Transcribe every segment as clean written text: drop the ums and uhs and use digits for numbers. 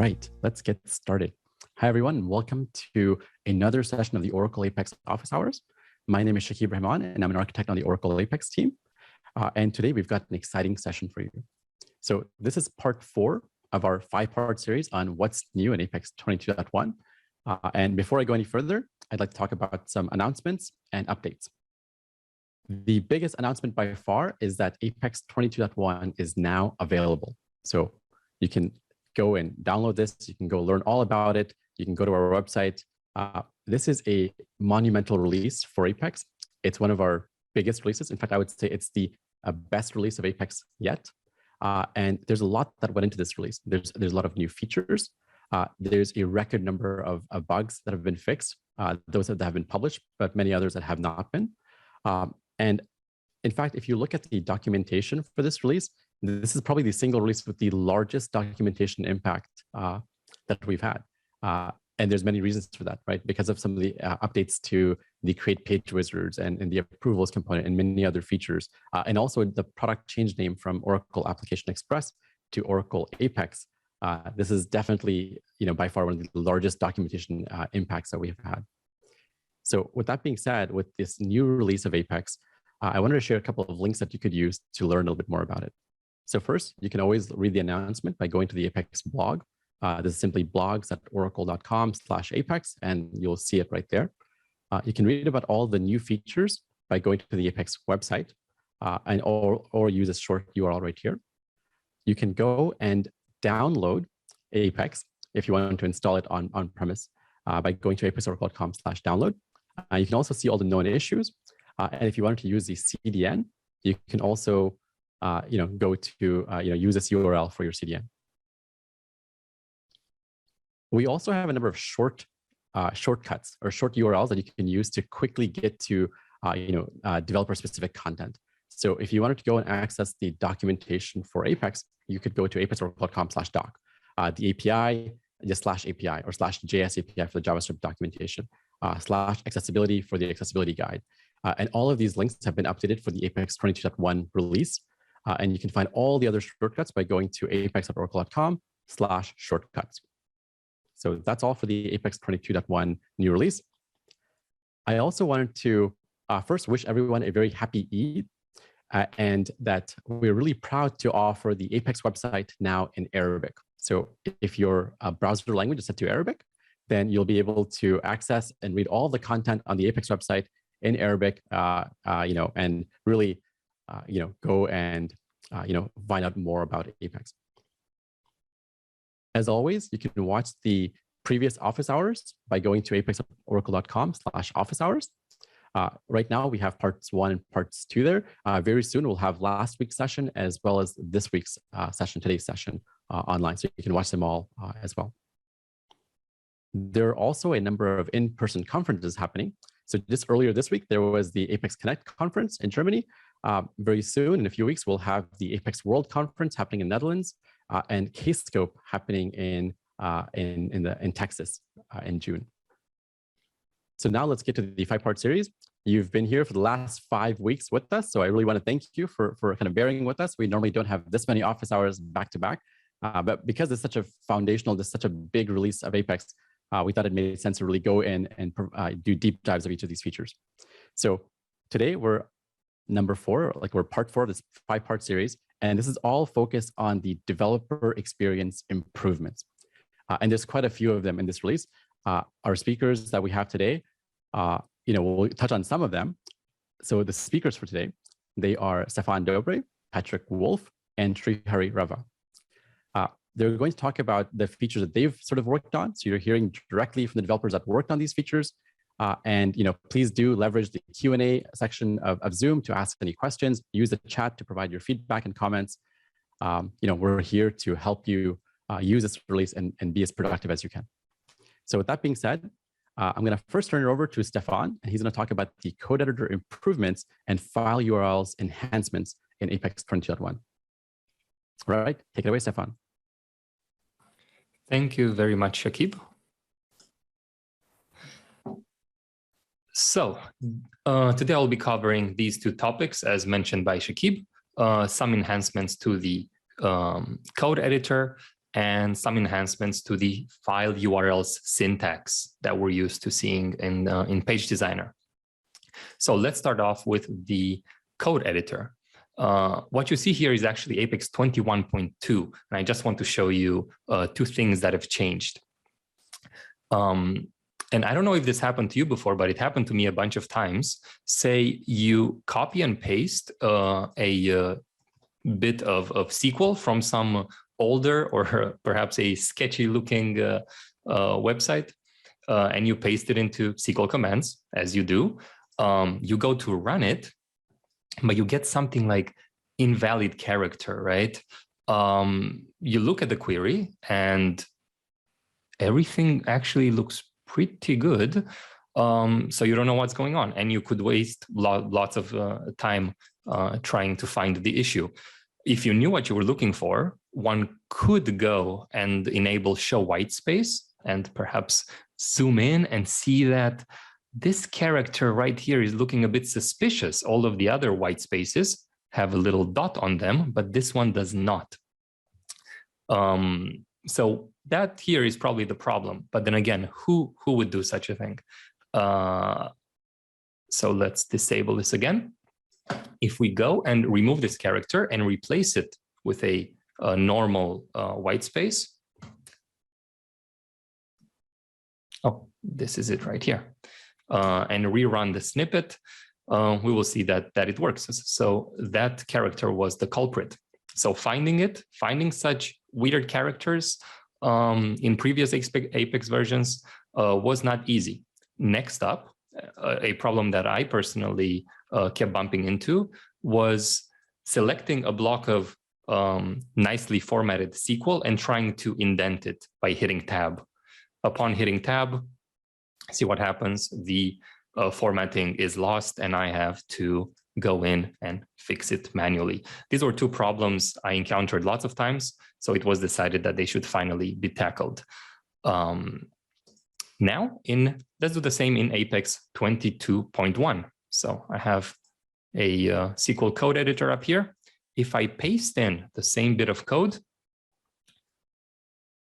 right, let's get started. Hi, everyone. Welcome to another session of the Oracle Apex Office Hours. My name is Shakib Rahman, and I'm an architect on the Oracle Apex team. And today we've got an exciting session for you. So this is part 4 of our 5-part series on what's new in Apex 22.1. And before I go any further, I'd like to talk about some announcements and updates. The biggest announcement by far is that Apex 22.1 is now available. So you can go and download this. You can go learn all about it. You can go to our website. This is a monumental release for Apex. It's one of our biggest releases. In fact, I would say it's the best release of Apex yet. And there's a lot that went into this release. There's a lot of new features. There's a record number of bugs that have been fixed, those that have been published, but many others that have not been. And in fact, if you look at the documentation for this release, this is probably the single release with the largest documentation impact that we've had. And there's many reasons for that, right? Because of some of the updates to the create page wizards and the approvals component and many other features. And also the product change name from Oracle Application Express to Oracle Apex. This is definitely, by far one of the largest documentation impacts that we've had. So with that being said, with this new release of Apex, I wanted to share a couple of links that you could use to learn a little bit more about it. So first, you can always read the announcement by going to the Apex blog. This is simply blogs.oracle.com/Apex, and you'll see it right there. You can read about all the new features by going to the Apex website or use a short URL right here. You can go and download Apex if you want to install it on-premise by going to apexoracle.com/download. You can also see all the known issues. And if you wanted to use the CDN, you can also go to use this URL for your CDN. We also have a number of shortcuts or short URLs that you can use to quickly get to developer-specific content. So if you wanted to go and access the documentation for Apex, you could go to apexoracle.com/doc. The API, just /API or /JS API for the JavaScript documentation, /accessibility for the accessibility guide. And all of these links have been updated for the Apex 22.1 release. And you can find all the other shortcuts by going to apex.oracle.com/shortcuts. So that's all for the Apex 22.1 new release. I also wanted to first wish everyone a very happy Eid, and that we're really proud to offer the Apex website now in Arabic. So if your browser language is set to Arabic, then you'll be able to access and read all the content on the Apex website in Arabic, and really, go and, find out more about Apex. As always, you can watch the previous office hours by going to apexoracle.com/office hours. Right now, we have parts 1 and parts 2 there. Very soon, we'll have last week's session as well as this week's session, today's session online. So you can watch them all as well. There are also a number of in-person conferences happening. So just earlier this week, there was the Apex Connect conference in Germany. Very soon, in a few weeks, we'll have the Apex World Conference happening in the Netherlands and Kscope happening in Texas in June. So now let's get to the 5-part series. You've been here for the last 5 weeks with us, so I really want to thank you for kind of bearing with us. We normally don't have this many office hours back to back, but because it's such a foundational, this is such a big release of Apex, we thought it made sense to really go in and do deep dives of each of these features. So today we're number 4, we're part 4 of this 5-part series, and this is all focused on the developer experience improvements. And there's quite a few of them in this release. Our speakers that we have today, we'll touch on some of them. So the speakers for today, they are Stefan Dobre, Patrick Wolf, and Srihari Rava. They're going to talk about the features that they've sort of worked on. So you're hearing directly from the developers that worked on these features. And please do leverage the Q&A section of Zoom to ask any questions. Use the chat to provide your feedback and comments. We're here to help you use this release and be as productive as you can. So with that being said, I'm going to first turn it over to Stefan, and he's going to talk about the code editor improvements and file URLs enhancements in Apex 22.1. All right, take it away, Stefan. Thank you very much, Shakib. So today I'll be covering these 2 topics, as mentioned by Shakib, some enhancements to the code editor, and some enhancements to the file URLs syntax that we're used to seeing in Page Designer. So let's start off with the code editor. What you see here is actually Apex 21.2, and I just want to show you two things that have changed. And I don't know if this happened to you before, but it happened to me a bunch of times. Say you copy and paste a bit of SQL from some older or perhaps a sketchy looking website, and you paste it into SQL commands, as you do. You go to run it, but you get something like invalid character, right? You look at the query and everything actually looks pretty good. So you don't know what's going on, and you could waste lots of time trying to find the issue. If you knew what you were looking for, one could go and enable show white space and perhaps zoom in and see that this character right here is looking a bit suspicious. All of the other white spaces have a little dot on them, but this one does not. So that here is probably the problem. But then again, who would do such a thing? So let's disable this again. If we go and remove this character and replace it with a normal white space. Oh, this is it right here. And rerun the snippet, we will see that it works. So that character was the culprit. So finding such weird characters in previous Apex versions was not easy. Next up, a problem that I personally kept bumping into was selecting a block of nicely formatted SQL and trying to indent it by hitting tab. Upon hitting tab, see what happens. The formatting is lost, and I have to go in and fix it manually. These were two problems I encountered lots of times, so it was decided that they should finally be tackled. Now, let's do the same in Apex 22.1. So I have a SQL code editor up here. If I paste in the same bit of code,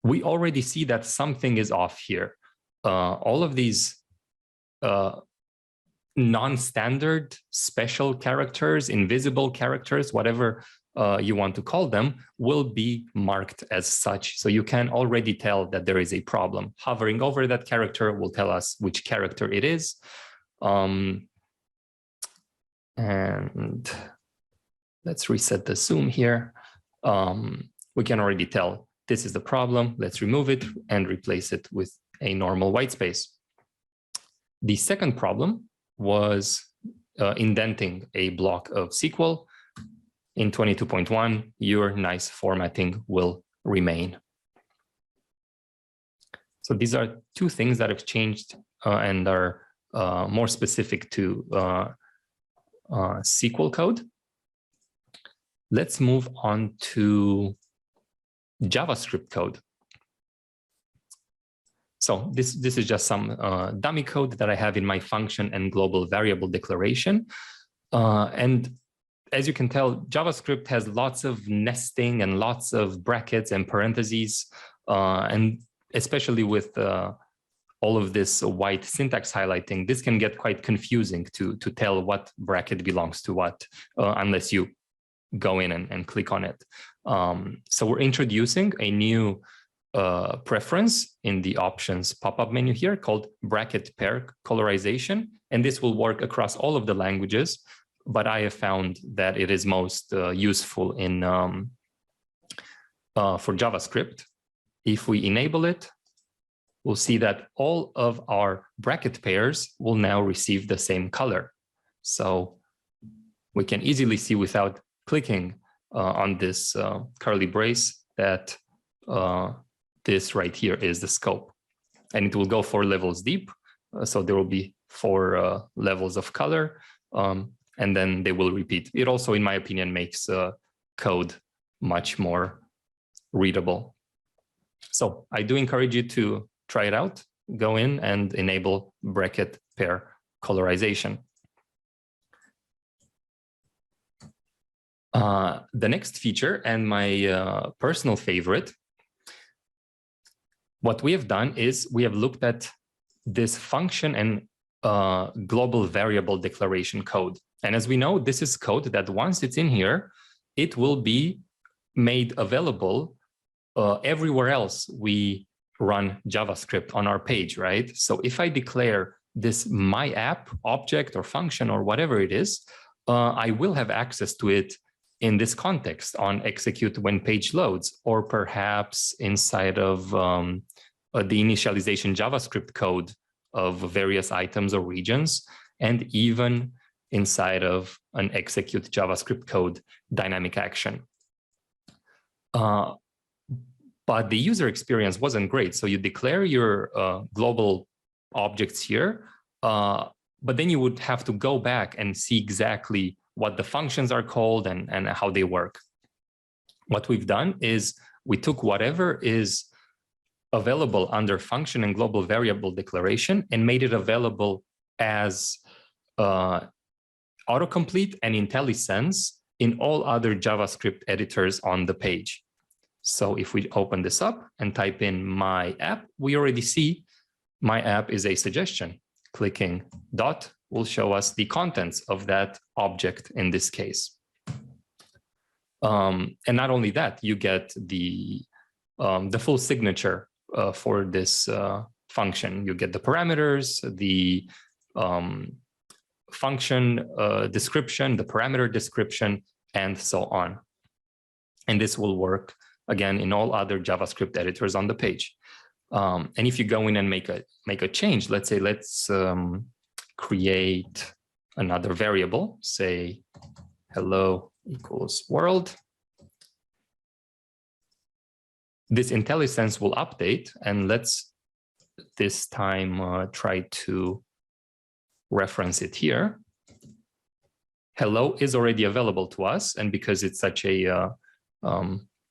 we already see that something is off here. All of these non-standard special characters, invisible characters, whatever you want to call them, will be marked as such. So you can already tell that there is a problem. Hovering over that character will tell us which character it is. And let's reset the zoom here. We can already tell this is the problem. Let's remove it and replace it with a normal white space. The second problem was indenting a block of SQL. In 22.1, your nice formatting will remain. So these are two things that have changed and are more specific to SQL code. Let's move on to JavaScript code. So this is just some dummy code that I have in my function and global variable declaration. And as you can tell, JavaScript has lots of nesting and lots of brackets and parentheses. And especially with all of this white syntax highlighting, this can get quite confusing to tell what bracket belongs to what, unless you go in and click on it. So we're introducing a new preference in the options pop-up menu here called bracket pair colorization. And this will work across all of the languages, but I have found that it is most useful in for JavaScript. If we enable it, we'll see that all of our bracket pairs will now receive the same color. So we can easily see without clicking on this curly brace that this right here is the scope. And it will go 4 levels deep. So there will be 4 levels of color, and then they will repeat. It also, in my opinion, makes code much more readable. So I do encourage you to try it out. Go in and enable bracket pair colorization. The next feature, and my personal favorite, What we have done is we have looked at this function and global variable declaration code. And as we know, this is code that once it's in here, it will be made available everywhere else we run JavaScript on our page, right? So if I declare this my app object or function or whatever it is, I will have access to it in this context on execute when page loads, or perhaps inside of the initialization JavaScript code of various items or regions, and even inside of an execute JavaScript code dynamic action. But the user experience wasn't great. So you declare your global objects here, but then you would have to go back and see exactly what the functions are called and how they work. What we've done is we took whatever is available under function and global variable declaration and made it available as autocomplete and IntelliSense in all other JavaScript editors on the page. So if we open this up and type in my app, we already see my app is a suggestion. Clicking dot will show us the contents of that object in this case. And not only that, you get the full signature for this function. You get the parameters, the function description, the parameter description, and so on. And this will work again in all other JavaScript editors on the page. And if you go in and make a change, let's say let's create another variable, say hello equals world. This IntelliSense will update, and let's this time try to reference it here. Hello is already available to us, and because it's such a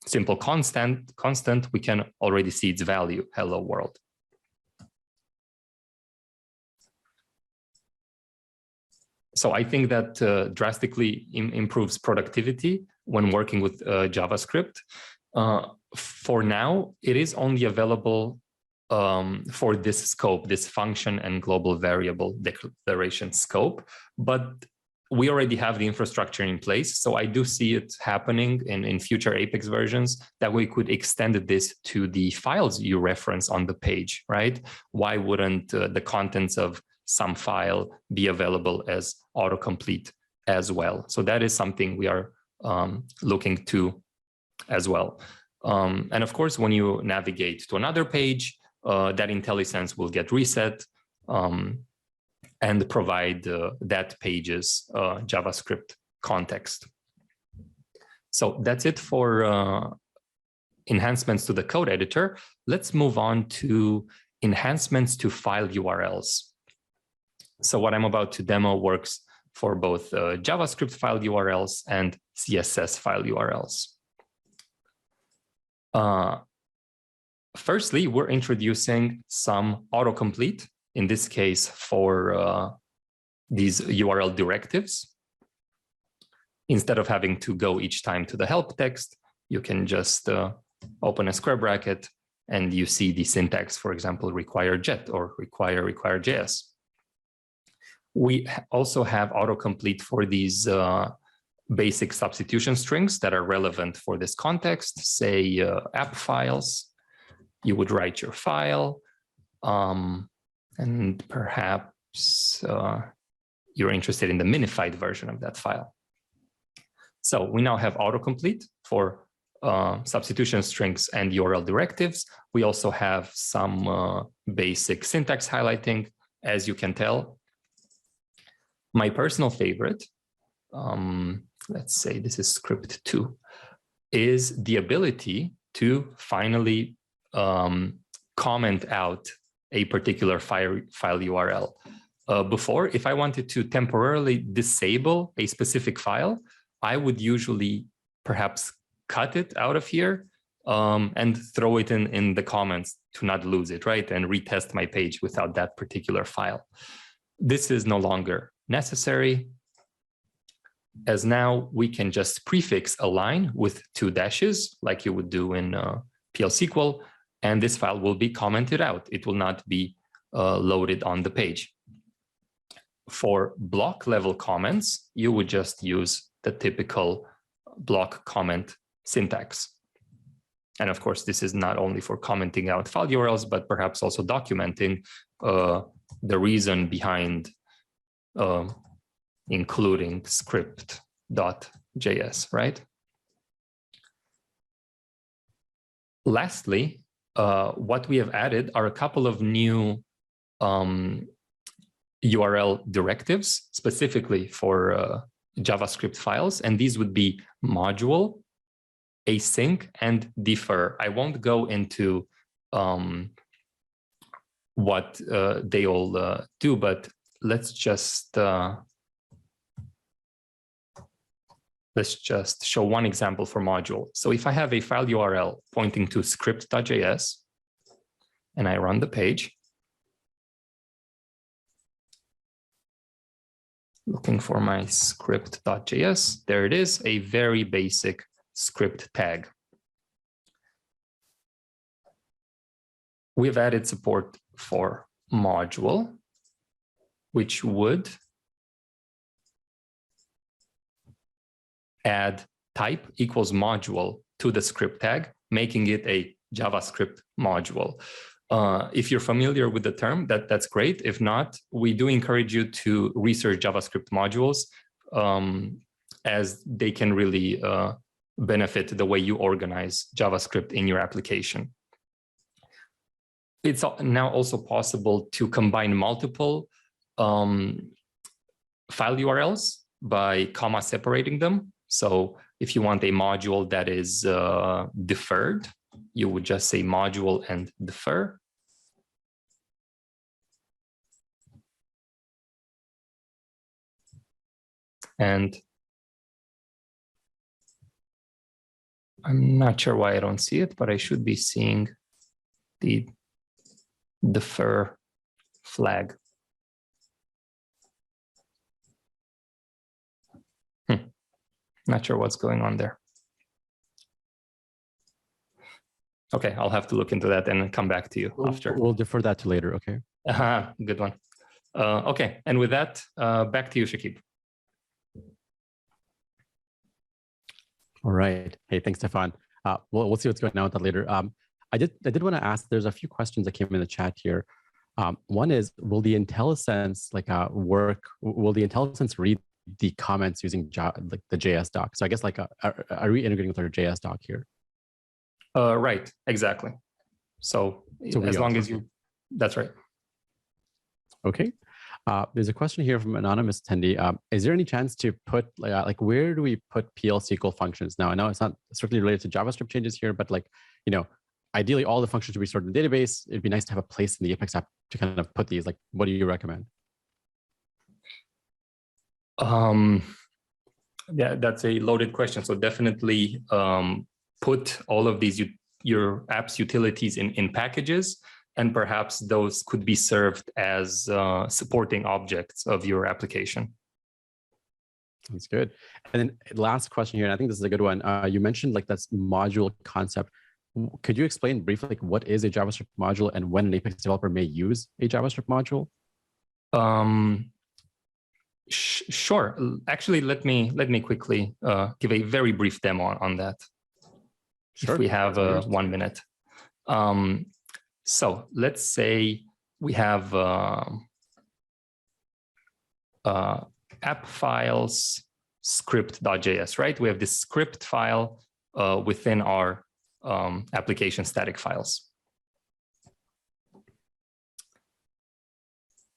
simple constant, we can already see its value, hello world. So I think that drastically improves productivity when working with JavaScript. For now, it is only available for this scope, this function and global variable declaration scope, but we already have the infrastructure in place. So I do see it happening in future Apex versions that we could extend this to the files you reference on the page, right? Why wouldn't the contents of some file be available as autocomplete as well? So that is something we are looking to as well. And of course, when you navigate to another page, that IntelliSense will get reset and provide that page's JavaScript context. So that's it for enhancements to the code editor. Let's move on to enhancements to file URLs. So what I'm about to demo works for both JavaScript file URLs and CSS file URLs. Firstly, we're introducing some autocomplete, in this case for these URL directives. Instead of having to go each time to the help text, you can just open a square bracket and you see the syntax, for example, require jet or require JS. We also have autocomplete for these basic substitution strings that are relevant for this context, say app files. You would write your file, and perhaps you're interested in the minified version of that file. So we now have autocomplete for substitution strings and URL directives. We also have some basic syntax highlighting, as you can tell. My personal favorite, let's say this is script 2, is the ability to finally comment out a particular file URL. Before, if I wanted to temporarily disable a specific file, I would usually perhaps cut it out of here and throw it in the comments to not lose it, right? And retest my page without that particular file. This is no longer necessary, as now we can just prefix a line with 2 dashes like you would do in PL SQL, and this file will be commented out. It will not be loaded on the page. For block level comments, you would just use the typical block comment syntax. And of course, this is not only for commenting out file URLs, but perhaps also documenting the reason behind including script.js, right? Lastly, what we have added are a couple of new URL directives specifically for JavaScript files, and these would be module, async, and defer. I won't go into what they all do, but let's just show one example for module. So if I have a file URL pointing to script.js and I run the page, looking for my script.js, there it is, a very basic script tag. We've added support for module, which would add type equals module to the script tag, making it a JavaScript module. If you're familiar with the term, that's great. If not, we do encourage you to research JavaScript modules, as they can really benefit the way you organize JavaScript in your application. It's now also possible to combine multiple file URLs by comma separating them. So if you want a module that is deferred, you would just say module and defer. And I'm not sure why I don't see it, but I should be seeing the defer flag. Not sure what's going on there. Okay, I'll have to look into that and come back to you after. We'll defer that to later, okay? Good one. Okay, and with that, back to you, Shakib. All right. Hey, thanks, Stefan. We'll see what's going on with that later. I did want to ask, there's a few questions that came in the chat here. One is, will the IntelliSense work? Will the IntelliSense read the comments using the JS doc? So I guess are we integrating with our JS doc here? Right, exactly. So as long as you, that's right. Okay. There's a question here from anonymous attendee. Is there any chance to put where do we put PL SQL functions? Now I know it's not strictly related to JavaScript changes here, but ideally all the functions should be stored in the database. It'd be nice to have a place in the Apex app to kind of put these. What do you recommend? Yeah, that's a loaded question. So definitely put all of these your app's utilities in packages, and perhaps those could be served as supporting objects of your application. That's good. And then last question here, and I think this is a good one. You mentioned that's module concept. Could you explain briefly what is a JavaScript module and when an Apex developer may use a JavaScript module? Sure. Actually, let me quickly give a very brief demo on that. Sure. If we have 1 minute. So let's say we have app files script.js, right? We have this script file within our application static files.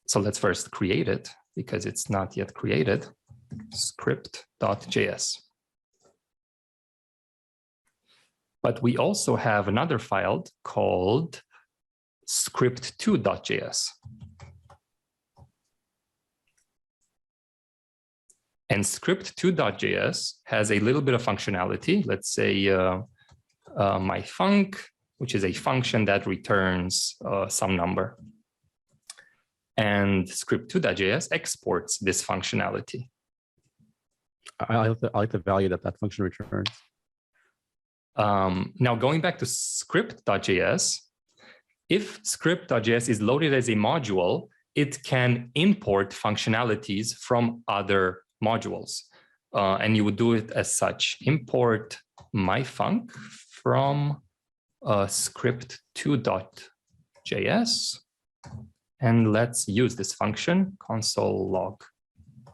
So let's first create it, because it's not yet created, script.js. But we also have another file called script2.js. And script2.js has a little bit of functionality. Let's say my func, which is a function that returns some number. And script2.js exports this functionality. I like the value that function returns. Now going back to script.js, if script.js is loaded as a module, it can import functionalities from other modules. And you would do it as such: import myfunc from script2.js. And let's use this function, console log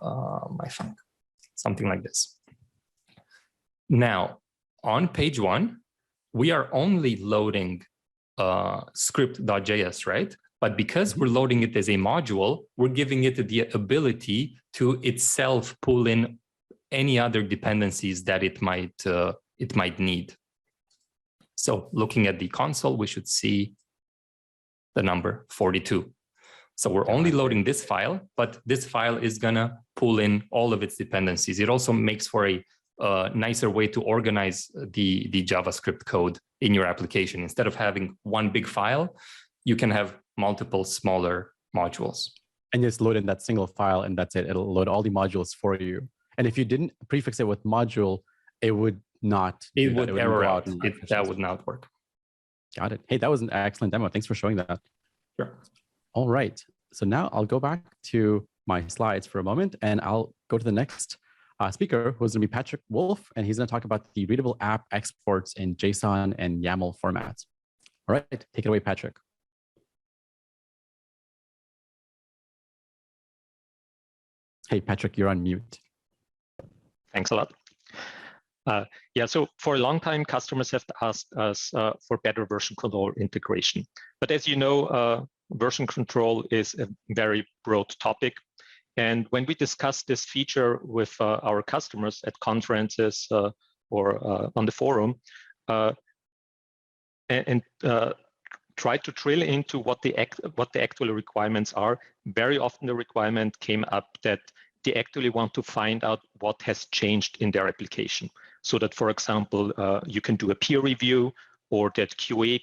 myfunc, something like this. Now, on page 1, we are only loading script.js, right? But because we're loading it as a module, we're giving it the ability to itself pull in any other dependencies that it might need. So looking at the console, we should see the number 42. So we're only loading this file, but this file is gonna pull in all of its dependencies. It also makes for a nicer way to organize the JavaScript code in your application. Instead of having one big file, you can have multiple smaller modules. And just load in that single file, and that's it. It'll load all the modules for you. And if you didn't prefix it with module, it would not. It would error out. That would not work. Got it. Hey, that was an excellent demo. Thanks for showing that. Sure. All right. So now I'll go back to my slides for a moment, and I'll go to the next speaker, who's going to be Patrick Wolf, and he's going to talk about the Readable app exports in JSON and YAML formats. All right, take it away, Patrick. Hey, Patrick, you're on mute. Thanks a lot. Yeah, so for a long time, customers have asked us for better version control integration. But as you know, version control is a very broad topic. And when we discuss this feature with our customers at conferences or on the forum, and try to drill into what the actual requirements are, very often the requirement came up that they actually want to find out what has changed in their application. So that, for example, you can do a peer review, or that QA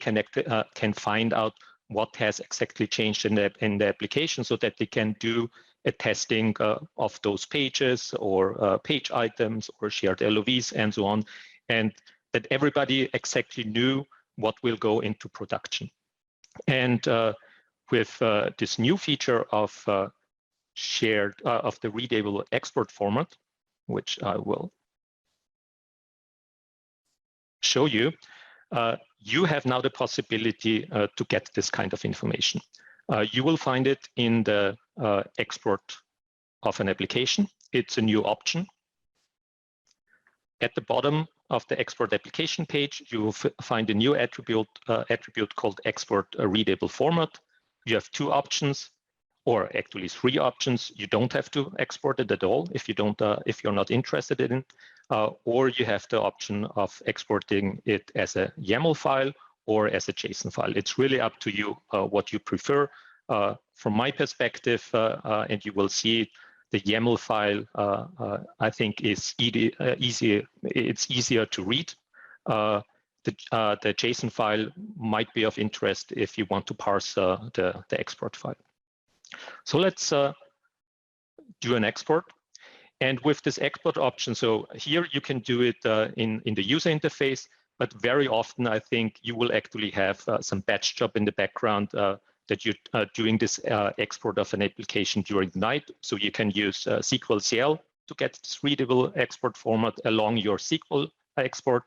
can find out what has exactly changed in the application, so that they can do a testing of those pages or page items or shared LOVs and so on, and that everybody exactly knew what will go into production. And with this new feature of of the Readable export format, which I will show you, you have now the possibility to get this kind of information. You will find it in the export of an application. It's a new option. At the bottom of the export application page, you will find a new attribute called export Readable format. You have two options, or actually three options. You don't have to export it at all if you're not interested in it, or you have the option of exporting it as a YAML file or as a JSON file. It's really up to you what you prefer. From my perspective, and you will see the YAML file, I think is easier. It's easier to read. The JSON file might be of interest if you want to parse the export file. So let's do an export. And with this export option, so here you can do it in the user interface, but very often I think you will actually have some batch job in the background that you're doing this export of an application during the night. So you can use SQL.cl to get this Readable export format along your SQL export,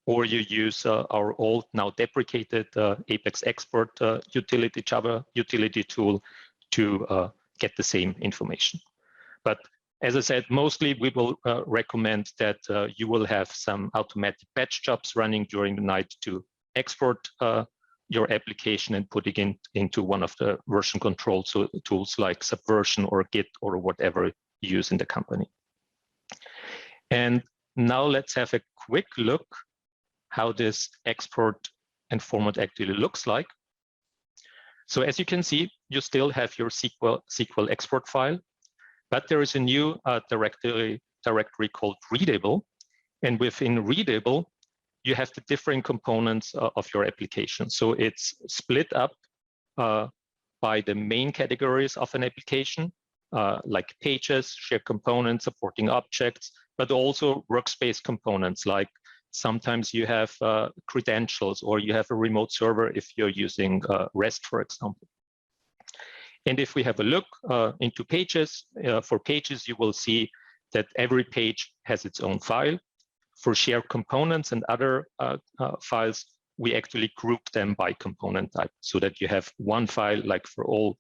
or you use our old, now deprecated Apex export utility, Java utility tool to get the same information. But as I said, mostly we will recommend that you will have some automatic batch jobs running during the night to export your application and put it into one of the version control tools like Subversion or Git or whatever you use in the company. And now let's have a quick look how this export and format actually looks like. So as you can see, you still have your SQL export file, but there is a new directory called Readable. And within Readable, you have the different components of your application. So it's split up by the main categories of an application, like pages, shared components, supporting objects, but also workspace components like Sometimes you have credentials, or you have a remote server if you're using REST, for example. And if we have a look into pages, for pages, you will see that every page has its own file. For shared components and other files, we actually group them by component type, so that you have one file like for all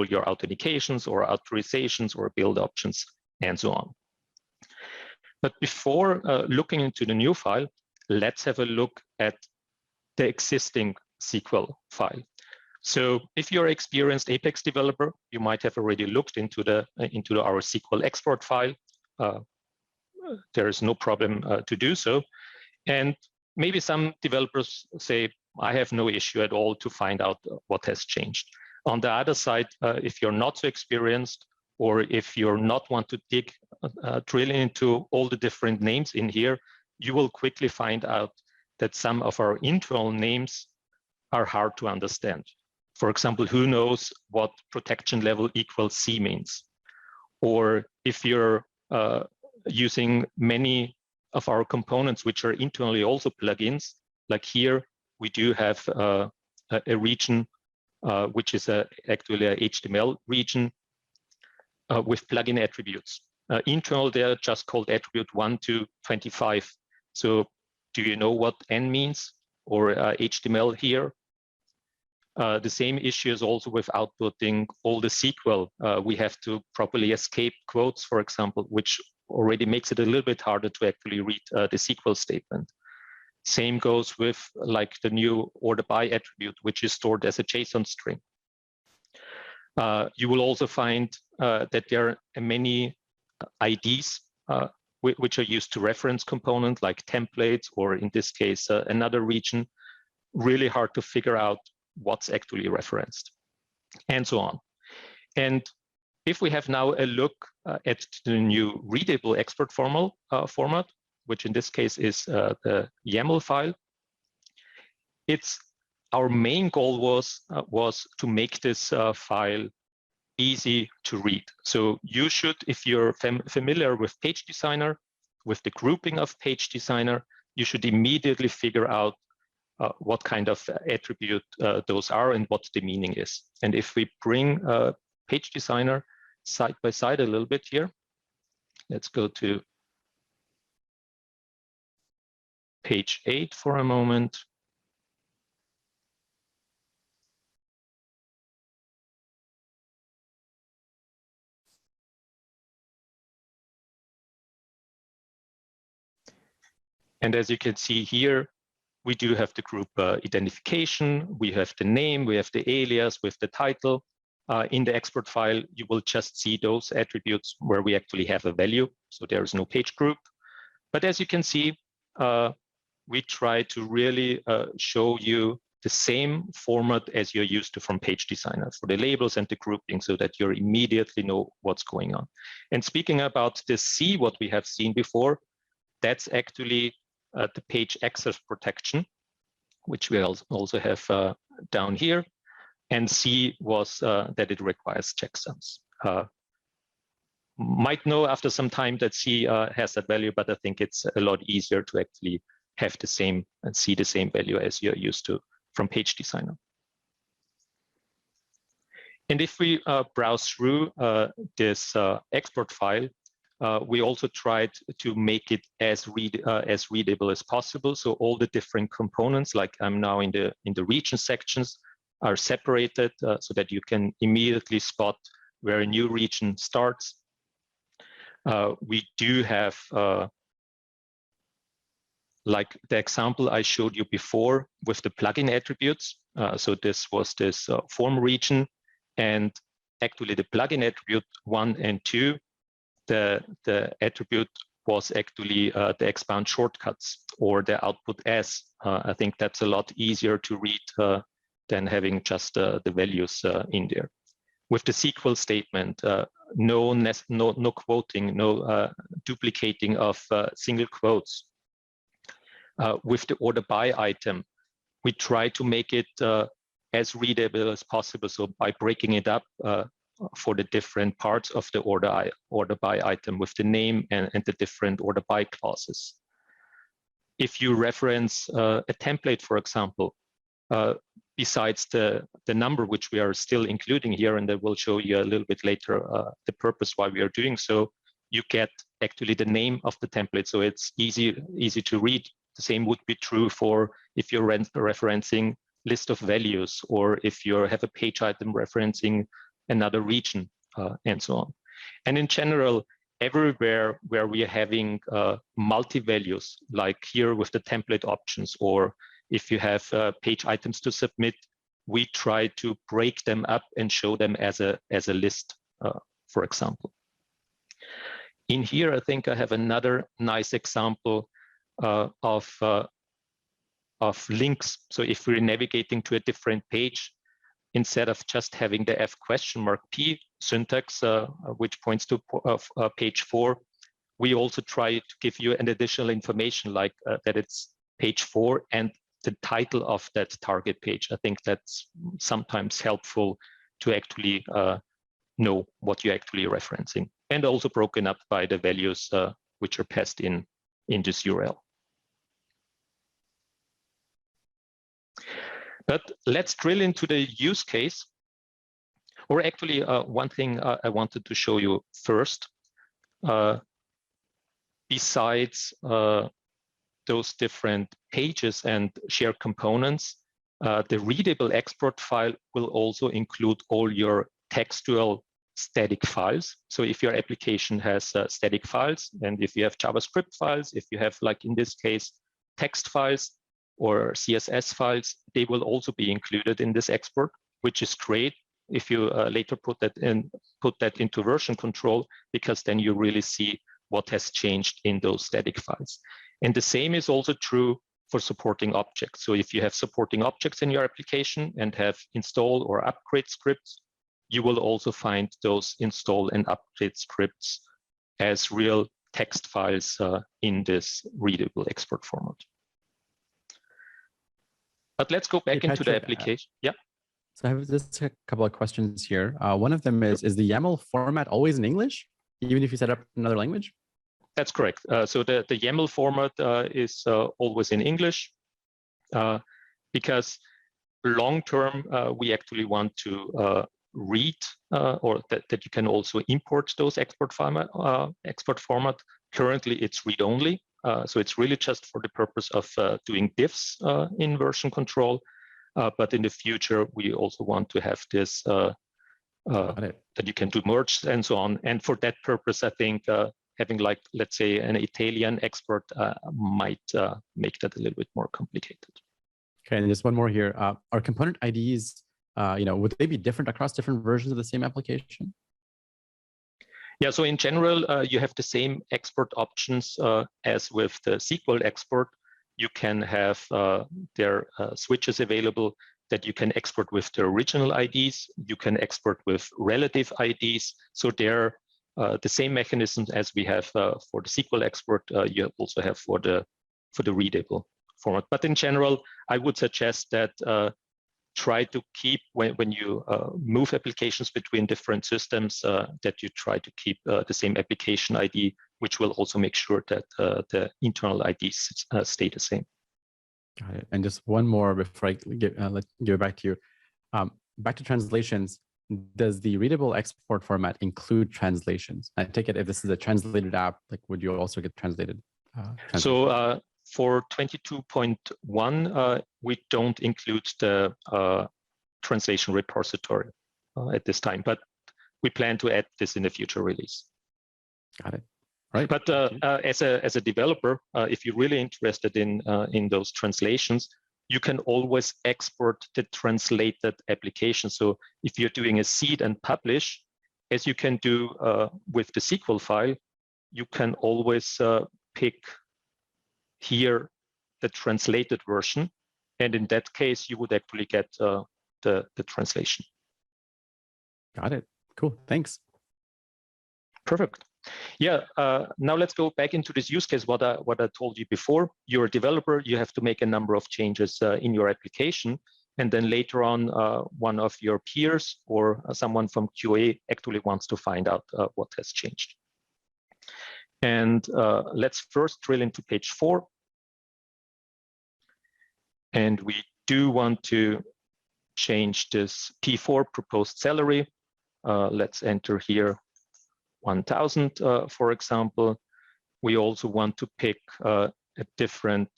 your authentications or authorizations or build options and so on. But before looking into the new file, let's have a look at the existing SQL file. So if you're an experienced Apex developer, you might have already looked into our SQL export file. There is no problem to do so. And maybe some developers say, I have no issue at all to find out what has changed. On the other side, if you're not so experienced, or if you're not want to drill into all the different names in here, you will quickly find out that some of our internal names are hard to understand. For example, who knows what protection level equals C means? Or if you're using many of our components, which are internally also plugins, like here, we do have a region, which is actually a HTML region with plugin attributes. Internal, they're just called attribute 1 to 25. So do you know what N means, or HTML here? The same issue is also with outputting all the SQL. We have to properly escape quotes, for example, which already makes it a little bit harder to actually read the SQL statement. Same goes with like the new order by attribute, which is stored as a JSON string. You will also find that there are many IDs which are used to reference component, like templates, or in this case, another region. Really hard to figure out what's actually referenced, and so on. And if we have now a look at the new readable export format, which in this case is the YAML file, our main goal was to make this file easy to read. So you should, if you're familiar with Page Designer, with the grouping of Page Designer, you should immediately figure out what kind of attribute those are and what the meaning is. And if we bring Page Designer side by side a little bit here, let's go to page 8 for a moment. And as you can see here, we do have the group identification, we have the name, we have the alias with the title. In the export file, you will just see those attributes where we actually have a value. So there is no page group. But as you can see, we try to really show you the same format as you're used to from Page Designer for the labels and the grouping, so that you immediately know what's going on. And speaking about the C, what we have seen before, that's actually the page access protection, which we also have down here. And C was that it requires checksums. Might know after some time that C has that value, but I think it's a lot easier to actually have the same and see the same value as you're used to from Page Designer. And if we browse through this export file, we also tried to make it as readable as possible. So all the different components, like I'm now in the region sections, are separated so that you can immediately spot where a new region starts. We do have, like the example I showed you before with the plugin attributes. So this was this form region, and actually the plugin attribute 1 and 2, the attribute was actually the expand shortcuts or the output as. I think that's a lot easier to read than having just the values in there. With the SQL statement, no quoting, no duplicating of single quotes. With the order by item, we try to make it as readable as possible. So by breaking it up for the different parts of the order by item with the name and the different order by clauses. if you reference a template, for example, besides the number which we are still including here, and I will show you a little bit later the purpose why we are doing so, you get actually the name of the template, so it's easy to read. The same would be true for if you're referencing list of values, or if you have a page item referencing another region, and so on. And in general, everywhere where we are having multi-values, like here with the template options, or if you have page items to submit, we try to break them up and show them as a list, for example. In here, I think I have another nice example of links. So if we're navigating to a different page, instead of just having the F*P syntax, which points to page 4, we also try to give you an additional information, like that it's page 4 and the title of that target page. I think that's sometimes helpful to actually know what you're actually referencing, and also broken up by the values which are passed in this URL. But let's drill into the use case. Or actually, one thing I wanted to show you first, besides those different pages and shared components, the readable export file will also include all your textual static files. So if your application has static files, and if you have JavaScript files, if you have, like in this case, text files or CSS files, they will also be included in this export, which is great if you later put that into version control, because then you really see what has changed in those static files. And the same is also true for supporting objects. So if you have supporting objects in your application and have install or upgrade scripts, you will also find those install and upgrade scripts as real text files in this readable export format. But let's go back into the application. Yeah. So I have just a couple of questions here. One of them is the YAML format always in English, even if you set up another language? That's correct. So the YAML format is always in English, because long-term, we actually want to read or that you can also import those export format. Currently, it's read-only. So it's really just for the purpose of doing diffs in version control. But in the future, we also want to have this that you can do merge and so on. And for that purpose, I think having, like, let's say, an Italian export might make that a little bit more complicated. Okay, and just one more here. Are component IDs, would they be different across different versions of the same application? Yeah, so in general, you have the same export options as with the SQL export. You can have their switches available that you can export with the original IDs. You can export with relative IDs. So they're the same mechanisms as we have for the SQL export, you also have for the readable format. But in general, I would suggest that try to keep, when you move applications between different systems, that you try to keep the same application ID, which will also make sure that the internal IDs stay the same. Got it. And just one more before I give it back to you. Back to translations. Does the readable export format include translations? I take it if this is a translated app, like, would you also get translated? So for 22.1, we don't include the translation repository at this time, but we plan to add this in a future release. Got it. Right. But as a developer, if you're really interested in those translations, you can always export the translated application. So if you're doing a seed and publish, as you can do with the SQL file, you can always pick here the translated version. And in that case, you would actually get the translation. Got it. Cool. Thanks. Perfect. Yeah, now let's go back into this use case, what I told you before. You're a developer, you have to make a number of changes in your application. And then later on, one of your peers or someone from QA actually wants to find out what has changed. And let's first drill into page 4. And we do want to change this P4 proposed salary. Let's enter here 1,000, for example. We also want to pick a different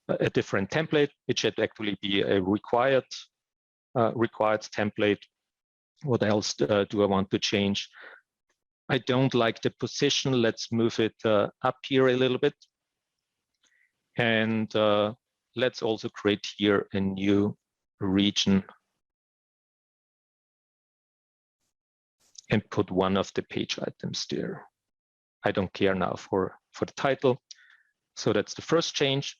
template. It should actually be a required template. What else do I want to change? I don't like the position. Let's move it up here a little bit. And let's also create here a new region and put one of the page items there. I don't care now for the title. So that's the first change.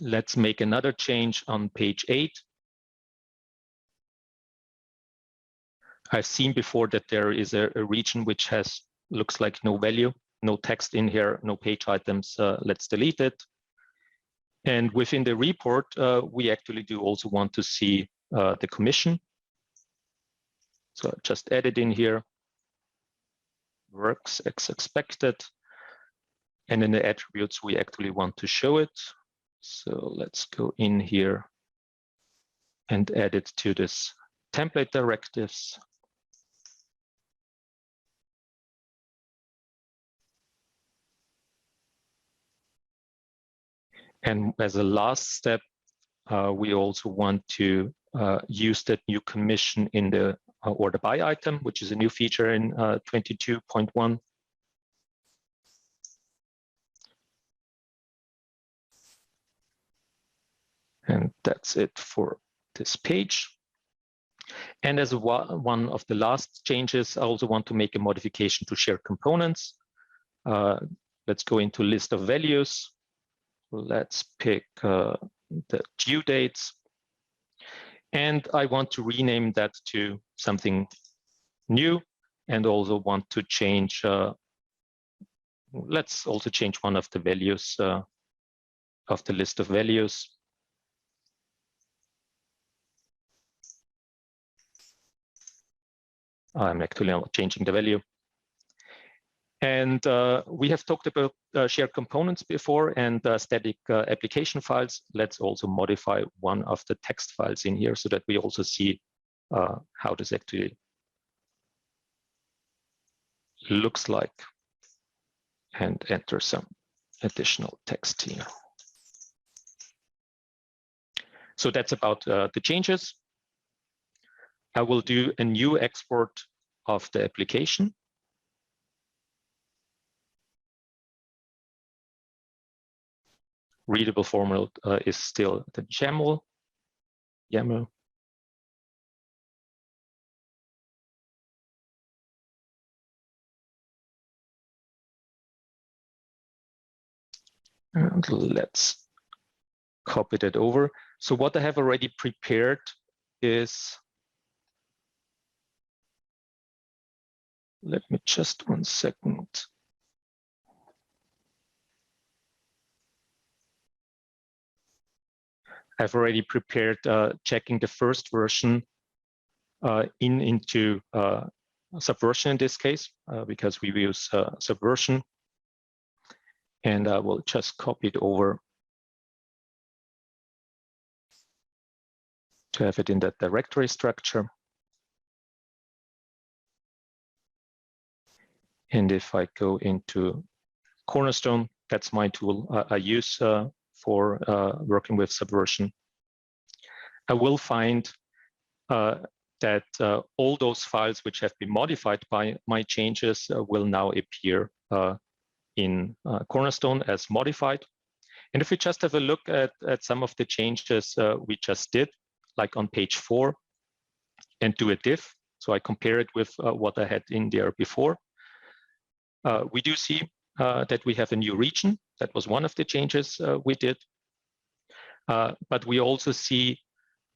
Let's make another change on page 8. I've seen before that there is a region which looks like no value, no text in here, no page items. Let's delete it. And within the report, we actually do also want to see the commission. So just add it in here. Works as expected. And in the attributes, we actually want to show it. So let's go in here and add it to this template directives. And as a last step, we also want to use that new commission in the order by item, which is a new feature in 22.1. And that's it for this page. And as one of the last changes, I also want to make a modification to shared components. Let's go into list of values. Let's pick the due dates. And I want to rename that to something new, and also want to change, let's also change one of the values of the list of values. I'm actually not changing the value. And we have talked about shared components before and static application files. Let's also modify one of the text files in here so that we also see how this actually looks like, and enter some additional text here. So that's about the changes. I will do a new export of the application. Readable format is still the YAML. And let's copy that over. So what I have already prepared is, let me just 1 second. I've already prepared checking the first version into Subversion in this case, because we use Subversion. And I will just copy it over to have it in that directory structure. And if I go into Cornerstone, that's my tool I use for working with Subversion, I will find that all those files which have been modified by my changes will now appear in Cornerstone as modified. And if we just have a look at some of the changes we just did, like on page 4, and do a diff, so I compare it with what I had in there before, we do see that we have a new region. That was one of the changes we did. But we also see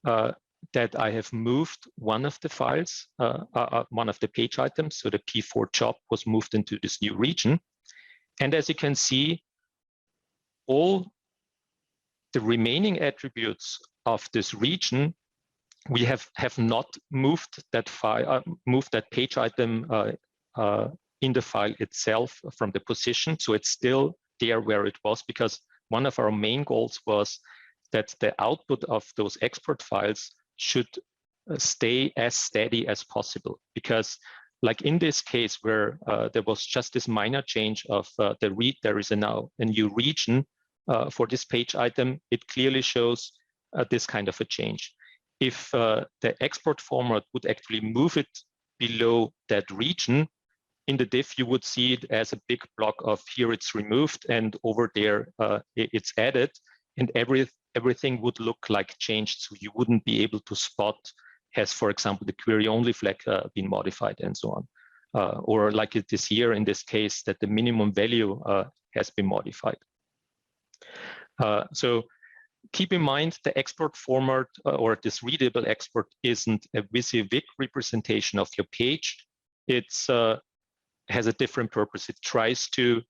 that I have moved one of the files, one of the page items. So the P4 job was moved into this new region. And as you can see, all the remaining attributes of this region, we have not moved that file, moved that page item in the file itself from the position. So it's still there where it was, because one of our main goals was that the output of those export files should stay as steady as possible. Because like in this case where there was just this minor change of there is now a new region for this page item, it clearly shows this kind of a change. If the export format would actually move it below that region, in the diff, you would see it as a big block of here it's removed and over there it's added, and everything would look like changed. So you wouldn't be able to spot, has, for example, the query only flag been modified and so on. Or like it is here in this case, that the minimum value has been modified. So keep in mind the export format or this readable export isn't a WYSIWYG representation of your page. It's has a different purpose. It tries to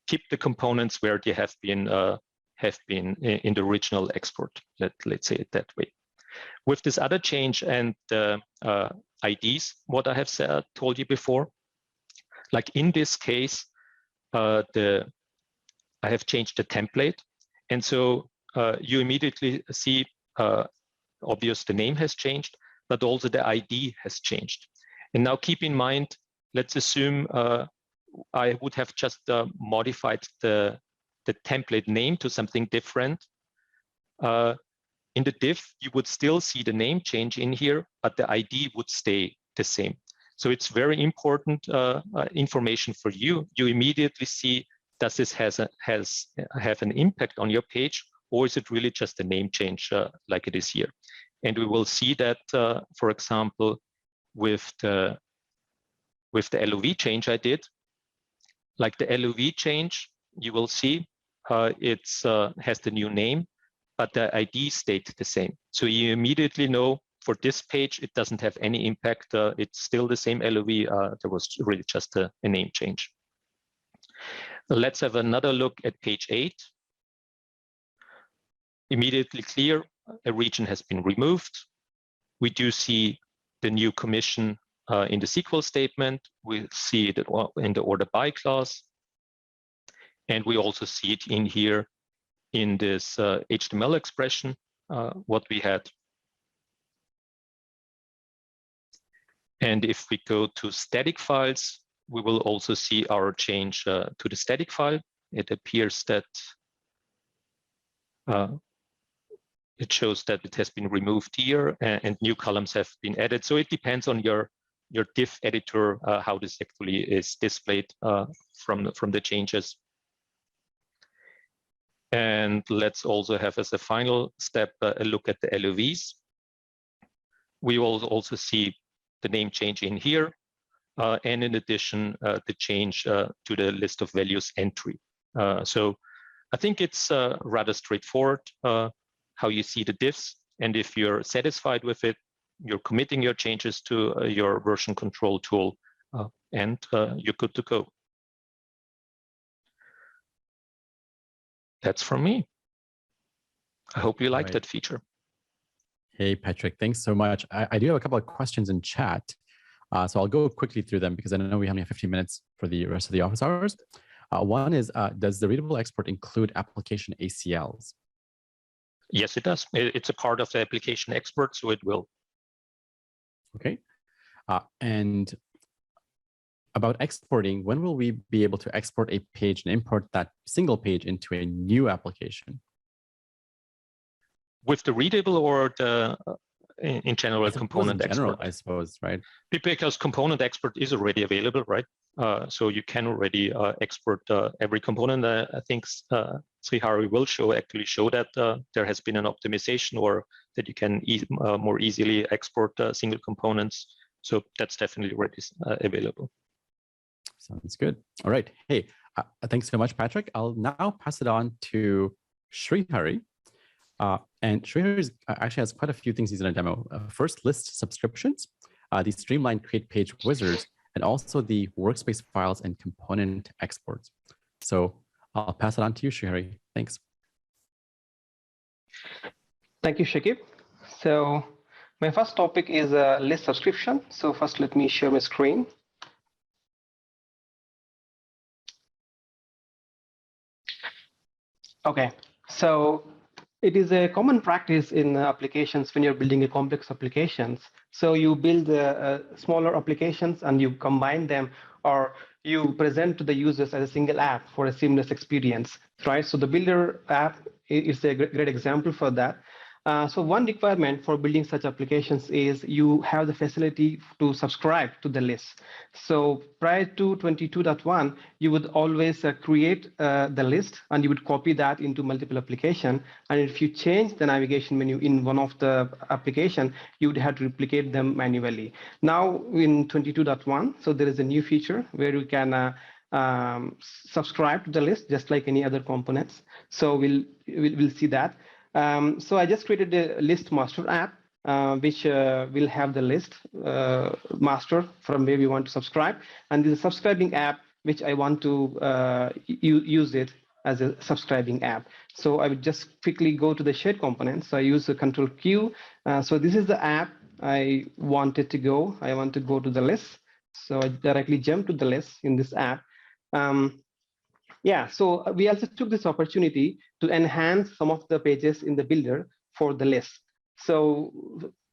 keep the components where they have been in the original export. Let's say it that way. With this other change and IDs, what I have told you before, like in this case, I have changed the template, and so you immediately see obvious the name has changed, but also the ID has changed. And now keep in mind, let's assume I would have just modified the template name to something different. In the diff, you would still see the name change in here, but the ID would stay the same. So it's very important information for you. You immediately see, does this have an impact on your page, or is it really just a name change like it is here? And we will see that, for example, with the LOV change I did. Like the LOV change, you will see it has the new name, but the ID stayed the same. So you immediately know for this page, it doesn't have any impact. It's still the same LOV. There was really just a name change. Let's have another look at page 8. Immediately clear, a region has been removed. We do see the new commission in the SQL statement. We see it in the order by clause. And we also see it in here in this HTML expression, what we had. And if we go to static files, we will also see our change to the static file. It appears that it shows that it has been removed here and new columns have been added. So it depends on your diff editor, how this actually is displayed from the changes. And let's also have as a final step a look at the LOVs. We will also see the name change in here. And in addition, the change to the list of values entry. So I think it's rather straightforward how you see the diffs. And if you're satisfied with it, you're committing your changes to your version control tool, and you're good to go. That's from me. I hope you like that feature. Hey, Patrick, thanks so much. I do have a couple of questions in chat. So I'll go quickly through them because I know we only have 15 minutes for the rest of the office hours. One is, does the readable export include application ACLs? Yes, it does. It's a part of the application export, so it will. Okay. And about exporting, when will we be able to export a page and import that single page into a new application? With the readable or the in general component export? I suppose, right? Because component export is already available, right? So you can already export every component. I think Srihari will actually show that there has been an optimization, or that you can more easily export single components. So that's definitely already available. Sounds good. All right. Hey, thanks so much, Patrick. I'll now pass it on to Srihari. And Srihari actually has quite a few things he's going to demo. First, list subscriptions, the Streamlined create page wizards, and also the workspace files and component exports. So I'll pass it on to you, Srihari. Thanks. Thank you, Shakib. So my first topic is list subscription. So first, let me share my screen. Okay, so it is a common practice in applications when you're building a complex applications. So you build smaller applications and you combine them, or you present to the users as a single app for a seamless experience, right? So the Builder app is a great example for that. So one requirement for building such applications is you have the facility to subscribe to the list. So prior to 22.1, you would always create the list and you would copy that into multiple applications. And if you change the navigation menu in one of the application, you would have to replicate them manually. Now in 22.1, so there is a new feature where you can subscribe to the list just like any other components. So we'll see that. So I just created a list master app, which will have the list master from where we want to subscribe. And this is a subscribing app, which I want to use it as a subscribing app. So I would just quickly go to the shared components. So I use the Control Q. So this is the app I wanted to go. I want to go to the list. So I directly jump to the list in this app. Yeah, so we also took this opportunity to enhance some of the pages in the builder for the list. So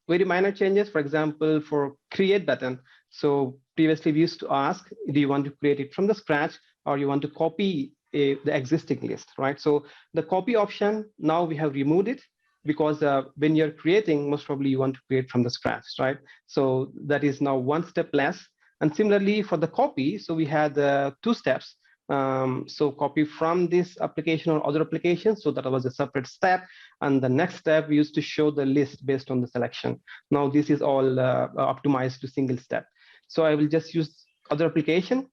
very minor changes, for example, for create button. So previously we used to ask, do you want to create it from the scratch or you want to copy the existing list, right? So the copy option, now we have removed it because when you're creating, most probably you want to create from the scratch, right? So that is now one step less. And similarly for the copy, so we had 2 steps. So copy from this application or other application. So that was a separate step. And the next step, we used to show the list based on the selection. Now this is all optimized to single step. So I will just use other application.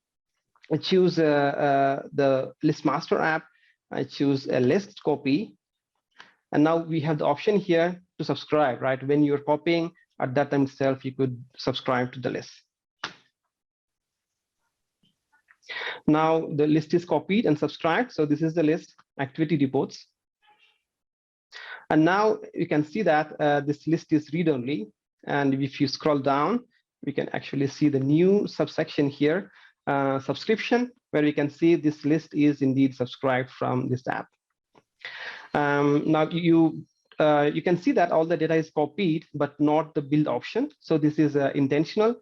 I choose the list master app. I choose a list copy. And now we have the option here to subscribe, right? When you're copying, at that time itself, you could subscribe to the list. Now the list is copied and subscribed. So this is the list, activity reports. And now you can see that this list is read-only. And if you scroll down, we can actually see the new subsection here, subscription, where we can see this list is indeed subscribed from this app. Now you can see that all the data is copied, but not the build option. So this is intentional.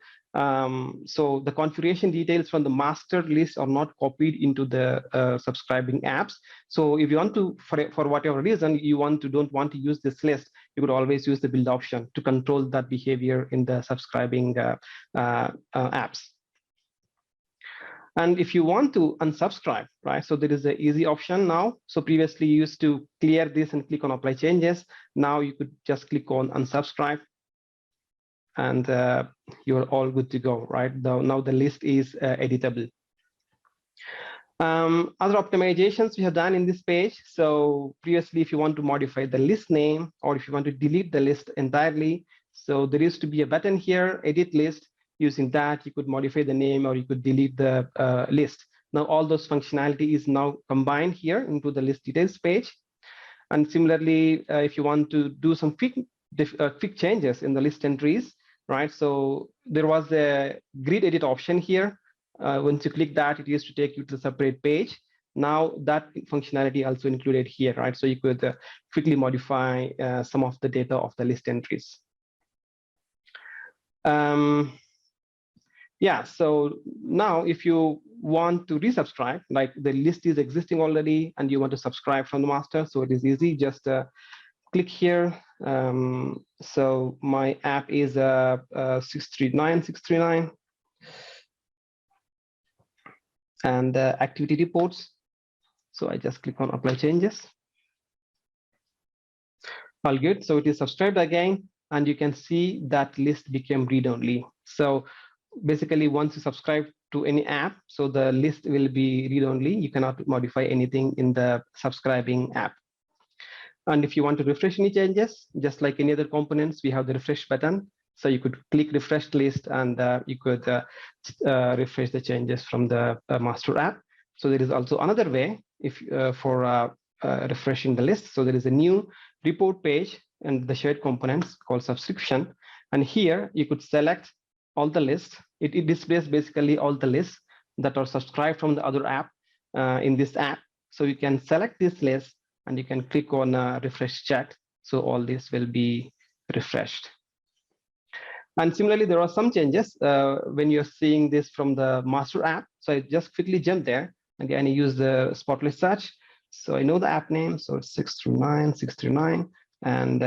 So the configuration details from the master list are not copied into the subscribing apps. So if you want to, for whatever reason, you don't want to use this list, you could always use the build option to control that behavior in the subscribing apps. And if you want to unsubscribe, right? So there is an easy option now. So previously you used to clear this and click on apply changes. Now you could just click on unsubscribe. And you're all good to go, right? Now the list is editable. Other optimizations we have done in this page. So previously, if you want to modify the list name or if you want to delete the list entirely, so there used to be a button here, edit list. Using that, you could modify the name or you could delete the list. Now all those functionality is now combined here into the list details page. And similarly, if you want to do some quick changes in the list entries, right? So there was a grid edit option here. Once you click that, it used to take you to a separate page. Now that functionality also included here, right? So you could quickly modify some of the data of the list entries. Yeah, so now if you want to resubscribe, like the list is existing already and you want to subscribe from the master, so it is easy, just click here. So my app is 639 and activity reports. So I just click on apply changes. All good, so it is subscribed again and you can see that list became read-only. So basically once you subscribe to any app, so the list will be read-only. You cannot modify anything in the subscribing app. And if you want to refresh any changes, just like any other components, we have the refresh button. So you could click refresh list and you could refresh the changes from the master app. So there is also another way if for refreshing the list. So there is a new report page and the shared components called subscription. And here you could select all the lists. It displays basically all the lists that are subscribed from the other app in this app. So you can select this list and you can click on refresh chat. So all this will be refreshed. And similarly, there are some changes when you're seeing this from the master app. So I just quickly jump there. Again, I use the spotlight search. So I know the app name. So it's 639, and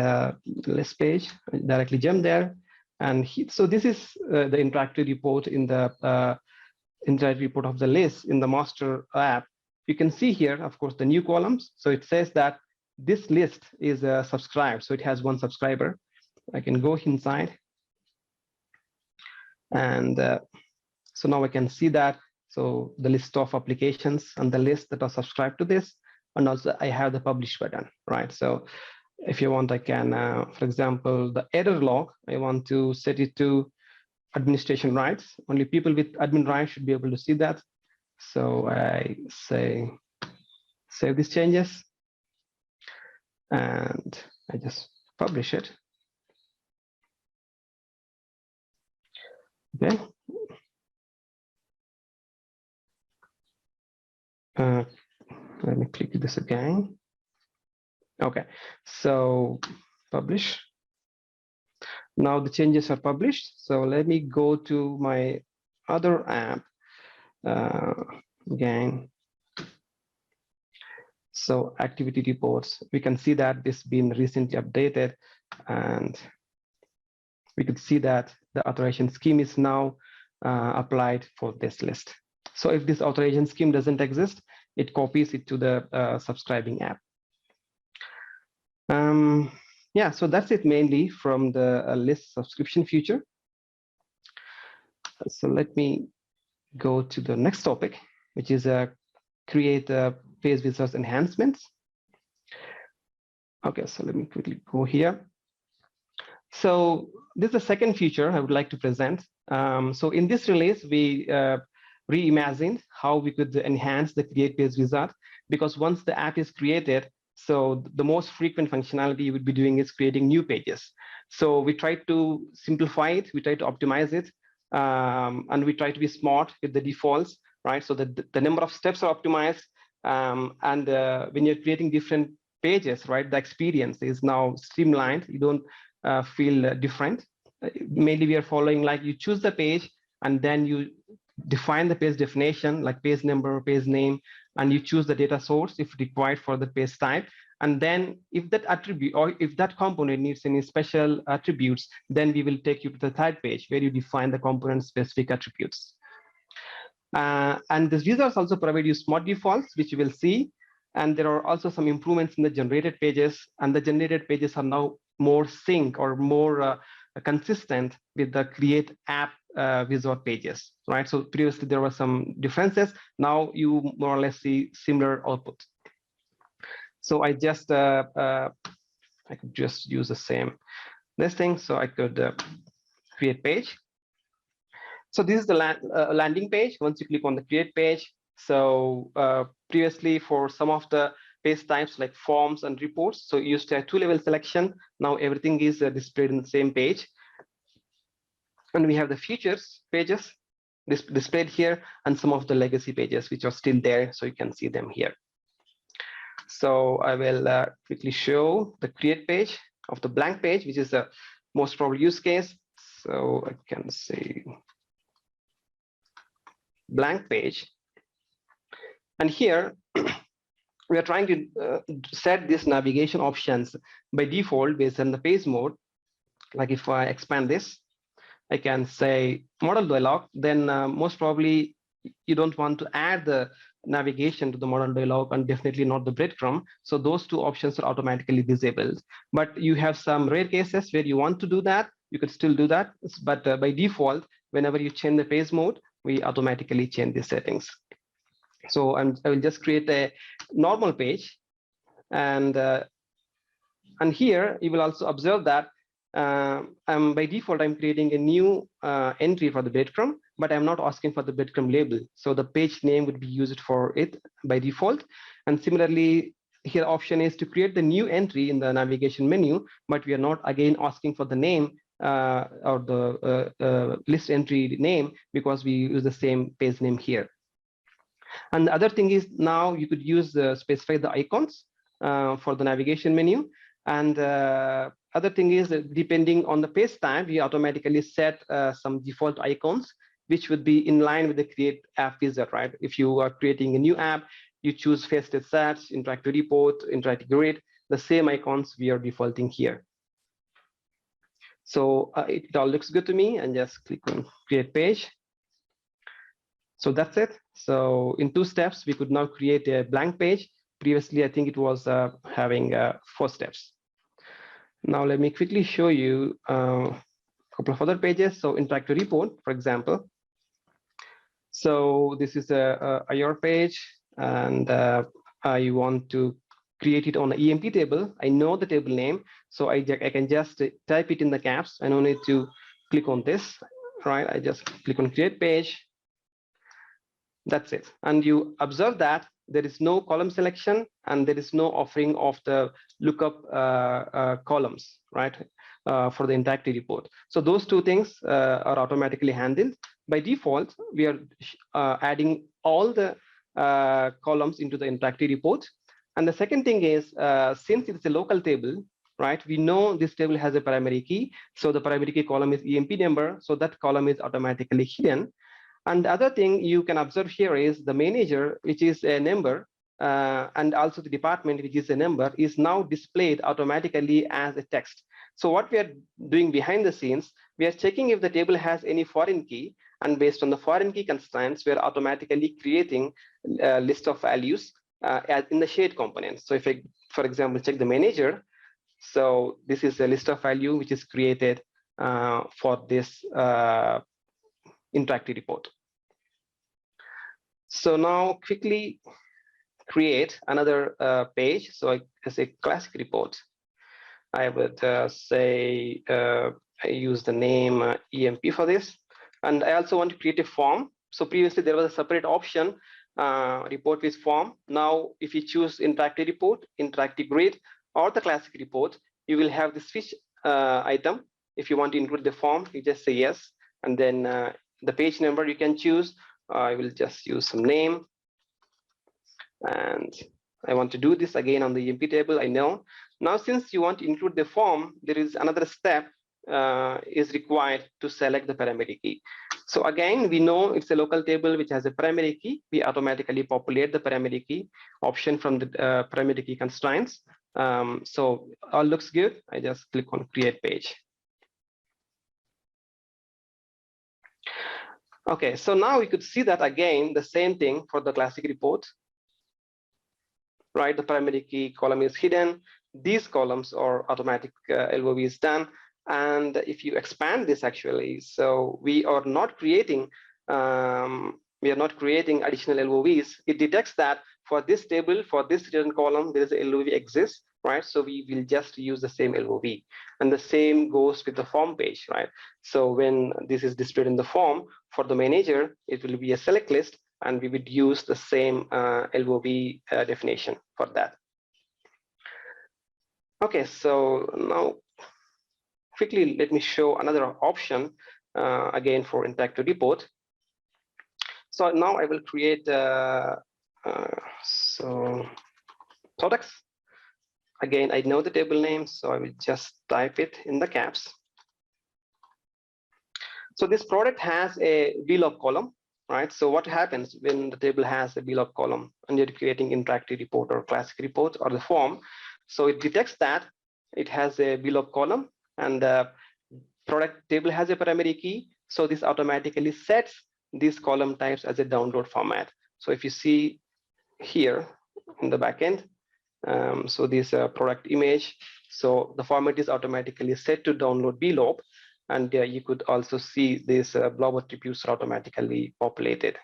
list page. I directly jump there. And so this is the interactive report in the interactive report of the list in the master app. You can see here, of course, the new columns. So it says that this list is subscribed. So it has one subscriber. I can go inside. And so now I can see that. So the list of applications and the list that are subscribed to this. And also I have the publish button, right? So if you want, I can, for example, the error log, I want to set it to administration rights. Only people with admin rights should be able to see that. So I say, save these changes. And I just publish it. Okay. Let me click this again. Okay, so publish. Now the changes are published. So let me go to my other app again. So activity reports, we can see that this been recently updated, and we could see that the authorization scheme is now applied for this list. So if this authorization scheme doesn't exist, it copies it to the subscribing app. Yeah, so that's it mainly from the list subscription feature. So let me go to the next topic, which is create page wizards enhancements. Okay, so let me quickly go here. So this is the second feature I would like to present. So in this release, we reimagined how we could enhance the create page wizard, because once the app is created, so the most frequent functionality you would be doing is creating new pages. So we try to simplify it, we try to optimize it, and we try to be smart with the defaults, right? So that the number of steps are optimized, and when you're creating different pages, right, the experience is now streamlined. You don't feel different. Mainly we are following, like, you choose the page and then you define the page definition, like page number, page name, and you choose the data source if required for the page type. And then if that attribute or if that component needs any special attributes, then we will take you to the third page where you define the component specific attributes. And these wizards also provide you smart defaults, which you will see. And there are also some improvements in the generated pages, and the generated pages are now more sync or more consistent with the create app wizard pages, right? So previously there were some differences. Now you more or less see similar output. So I just I could just use the same listing. So I could create page. So this is the landing page. Once you click on the create page, so previously for some of the page types like forms and reports, so you used to have two-level selection. Now everything is displayed in the same page. And we have the features pages displayed here, and some of the legacy pages which are still there, so you can see them here. So I will quickly show the create page of the blank page, which is the most probable use case. So I can say blank page. And here we are trying to set these navigation options by default based on the page mode. Like if I expand this, I can say model dialog, then most probably you don't want to add the navigation to the model dialog, and definitely not the breadcrumb. So those two options are automatically disabled. But you have some rare cases where you want to do that. You could still do that. But by default, whenever you change the page mode, we automatically change the settings. So I will just create a normal page. And here you will also observe that by default, I'm creating a new entry for the breadcrumb, but I'm not asking for the breadcrumb label. So the page name would be used for it by default. And similarly, here option is to create the new entry in the navigation menu, but we are not again asking for the name or the list entry name, because we use the same page name here. And the other thing is now you could use specify the icons. for the navigation menu. And other thing is that depending on the page type, we automatically set some default icons, which would be in line with the create app wizard, right? If you are creating a new app, you choose faceted search, interactive report, interactive grid, the same icons we are defaulting here. So it all looks good to me, and just click on create page. So that's it. So in 2 steps, we could now create a blank page. Previously, I think it was having 4 steps. Now let me quickly show you a couple of other pages. So interactive report, for example. So this is a IR page, and I want to create it on an EMP table. I know the table name, so I can just type it in the caps. I don't need to click on this, right? I just click on create page. That's it. And you observe that there is no column selection and there is no offering of the lookup columns, right, for the interactive report. So those 2 things are automatically handled. By default, we are adding all the columns into the interactive report. And the second thing is, since it's a local table, right, we know this table has a primary key. So the primary key column is EMP number. So that column is automatically hidden. And the other thing you can observe here is the manager, which is a number, and also the department, which is a number, is now displayed automatically as a text. So what we are doing behind the scenes, we are checking if the table has any foreign key, and based on the foreign key constraints, we are automatically creating a list of values in the shared components. So if I, for example, check the manager, so this is a list of value which is created for this interactive report. So now quickly create another page. So as a classic report, I would say I use the name EMP for this. And I also want to create a form. So previously there was a separate option, report with form. Now, if you choose interactive report, interactive grid, or the classic report, you will have the switch item. If you want to include the form, you just say yes. And then the page number you can choose. I will just use some name. And I want to do this again on the EMP table, I know. Now, since you want to include the form, there is another step is required to select the primary key. So again, we know it's a local table which has a primary key. We automatically populate the primary key option from the primary key constraints. So all looks good. I just click on create page. Okay, so now we could see that again, the same thing for the classic report. Right, the primary key column is hidden. These columns are automatic LOV is done. And if you expand this actually, so we are not creating additional LOVs. It detects that for this table, for this return column, there is a LOV exists, right? So we will just use the same LOV. And the same goes with the form page, right? So when this is displayed in the form, for the manager, it will be a select list, and we would use the same LOV definition for that. Okay, so now quickly let me show another option again for interactive report. So now I will create so products. Again, I know the table name, so I will just type it in the caps. So this product has a VLOG column, right? So what happens when the table has a VLOG column and you're creating interactive report or classic report or the form? So it detects that it has a VLOG column and the product table has a primary key. So this automatically sets these column types as a download format. So if you see here in the backend, so this product image, so the format is automatically set to download blob, and you could also see this blob attributes are automatically populated.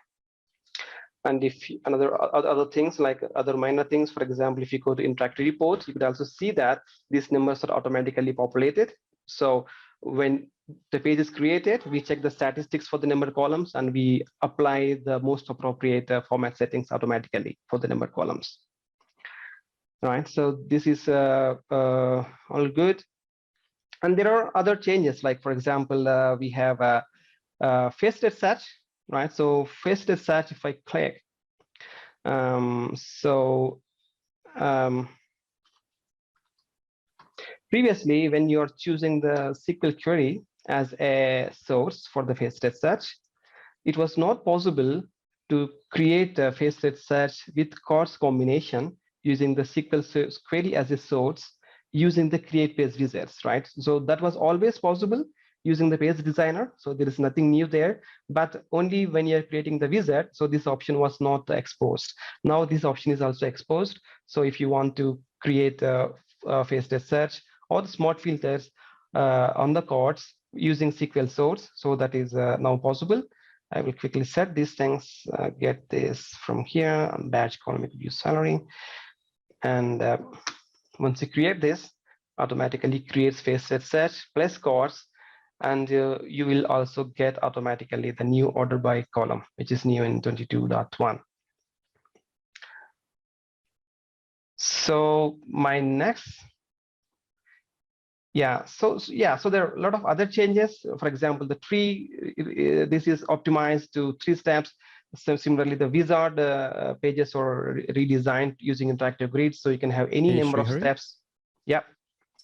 And if other things like other minor things, for example, if you go to interactive report, you could also see that these numbers are automatically populated. So when the page is created, we check the statistics for the number columns and we apply the most appropriate format settings automatically for the number columns. All right, so this is all good. And there are other changes, like for example, we have a faceted search, right? So faceted search, if I click, Previously, when you're choosing the SQL query as a source for the face-state search, it was not possible to create a face-state search with chords combination using the SQL query as a source using the create page wizards, right? So that was always possible using the page designer. So there is nothing new there, but only when you're creating the wizard. So this option was not exposed. Now this option is also exposed. So if you want to create a face-state search or the smart filters on the chords using SQL source, so that is now possible. I will quickly set these things, get this from here, badge column, we could use salary. And once you create this, automatically creates face-state search plus chords, and you will also get automatically the new order by column, which is new in 22.1. So my next, so there are a lot of other changes. For example, the tree, this is optimized to 3 steps. So similarly, the wizard pages are redesigned using interactive grids, so you can have any number of steps. Yeah.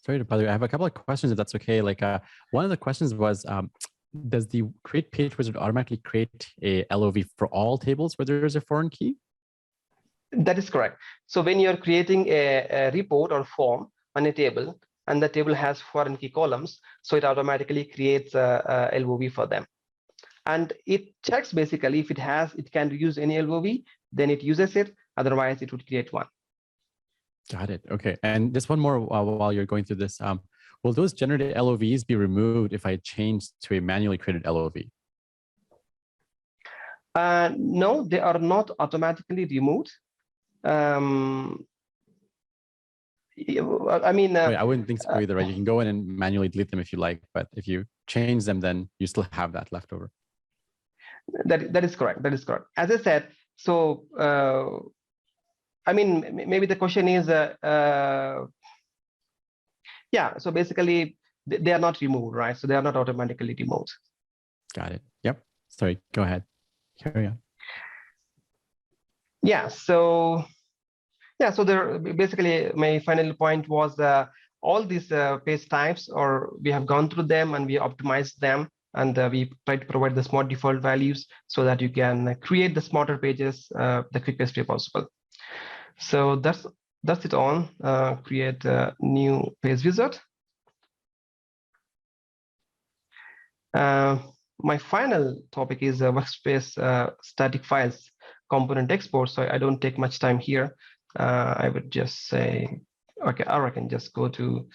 Sorry to bother you. I have a couple of questions, if that's okay. Like one of the questions was, does the create page wizard automatically create a LOV for all tables where there is a foreign key? That is correct. So when you're creating a report or form on a table, and the table has foreign key columns, so it automatically creates a LOV for them. And it checks basically if it can use any LOV, then it uses it. Otherwise, it would create one. Got it. Okay. And just one more while you're going through this. Will those generated LOVs be removed if I change to a manually created LOV? No, they are not automatically removed. I mean, wait, I wouldn't think so either, right? You can go in and manually delete them if you like, but if you change them, then you still have that left over. That is correct. That is correct. As I said, so I mean, maybe the question is, yeah. So basically, they are not removed, right? So they are not automatically removed. Got it. Yep. Sorry. Go ahead. Carry on. Yeah. So. Yeah, so there basically my final point was all these page types, or we have gone through them and we optimized them, and we try to provide the smart default values so that you can create the smarter pages the quickest way possible. So that's it on create a new page wizard. My final topic is Workspace static files component export. So I don't take much time here. I would just say, okay, or I can just go to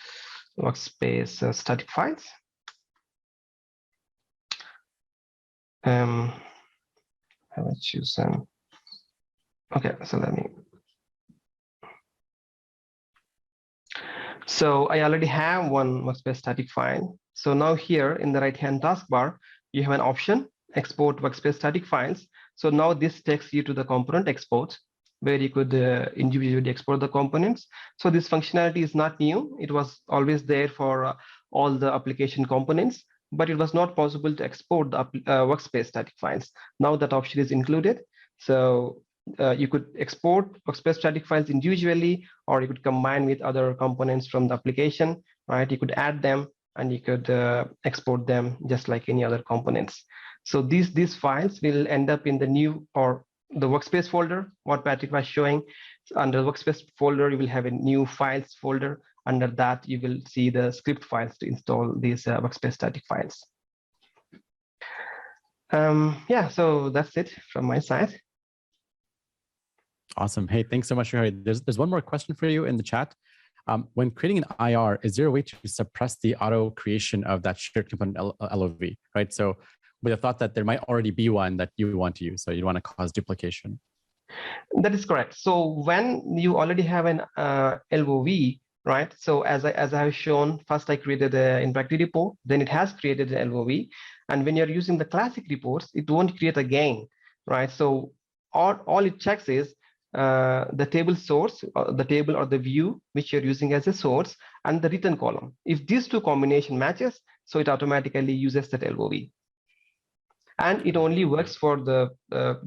Workspace static files. I will choose them. Okay, so let me. So I already have one Workspace static file. So now here in the right-hand taskbar, you have an option, export Workspace static files. So now this takes you to the component export, where you could individually export the components. So this functionality is not new. It was always there for all the application components, but it was not possible to export the Workspace static files. Now that option is included. So you could export Workspace static files individually, or you could combine with other components from the application, right? You could add them and you could export them just like any other components. So these files will end up in the new or the Workspace folder, what Patrick was showing. Under the Workspace folder, you will have a new files folder. Under that, you will see the script files to install these Workspace static files. Yeah, so that's it from my side. Awesome. Hey, thanks so much, Srihari. There's one more question for you in the chat. When creating an IR, is there a way to suppress the auto creation of that shared component LOV, right? So with the thought that there might already be one that you want to use, so you don't want to cause duplication. That is correct. So when you already have an LOV, right? So as I have shown, first I created an interactive report, then it has created an LOV. And when you're using the classic reports, it won't create again, right? So all it checks is the table source, the table or the view which you're using as a source, and the return column. If these two combination matches, so it automatically uses that LOV. And it only works for the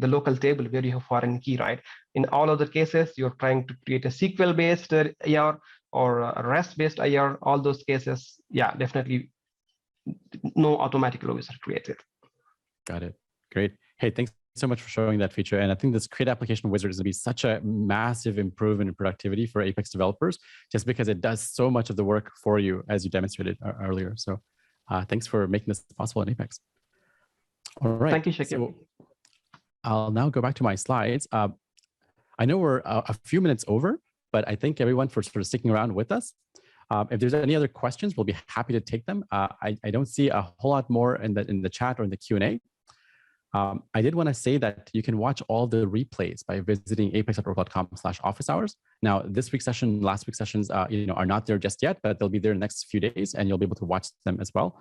local table where you have foreign key, right? In all other cases, you're trying to create a SQL-based AR, or REST-based IR, all those cases, yeah, definitely no automatic low wizard created. Got it. Great. Hey, thanks so much for showing that feature. And I think this create application wizard is going to be such a massive improvement in productivity for Apex developers, just because it does so much of the work for you, as you demonstrated earlier. So thanks for making this possible in Apex. All right. Thank you, Shakib. So I'll now go back to my slides. I know we're a few minutes over, but I thank everyone for sort of sticking around with us. If there's any other questions, we'll be happy to take them. I don't see a whole lot more in the chat or in the Q&A. I did want to say that you can watch all the replays by visiting apex.oracle.com/office hours. Now, this week's session, last week's sessions, are not there just yet, but they'll be there in the next few days, and you'll be able to watch them as well.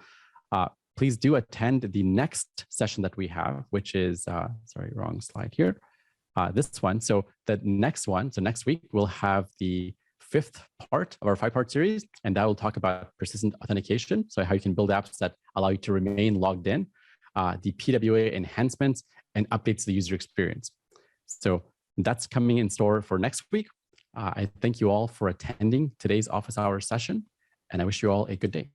Please do attend the next session that we have, which is, sorry, wrong slide here. This one. So the next one, so next week, we'll have the 5th part of our 5-part series, and that will talk about persistent authentication. So how you can build apps that allow you to remain logged in, the PWA enhancements, and updates to the user experience. So that's coming in store for next week. I thank you all for attending today's office hours session, and I wish you all a good day.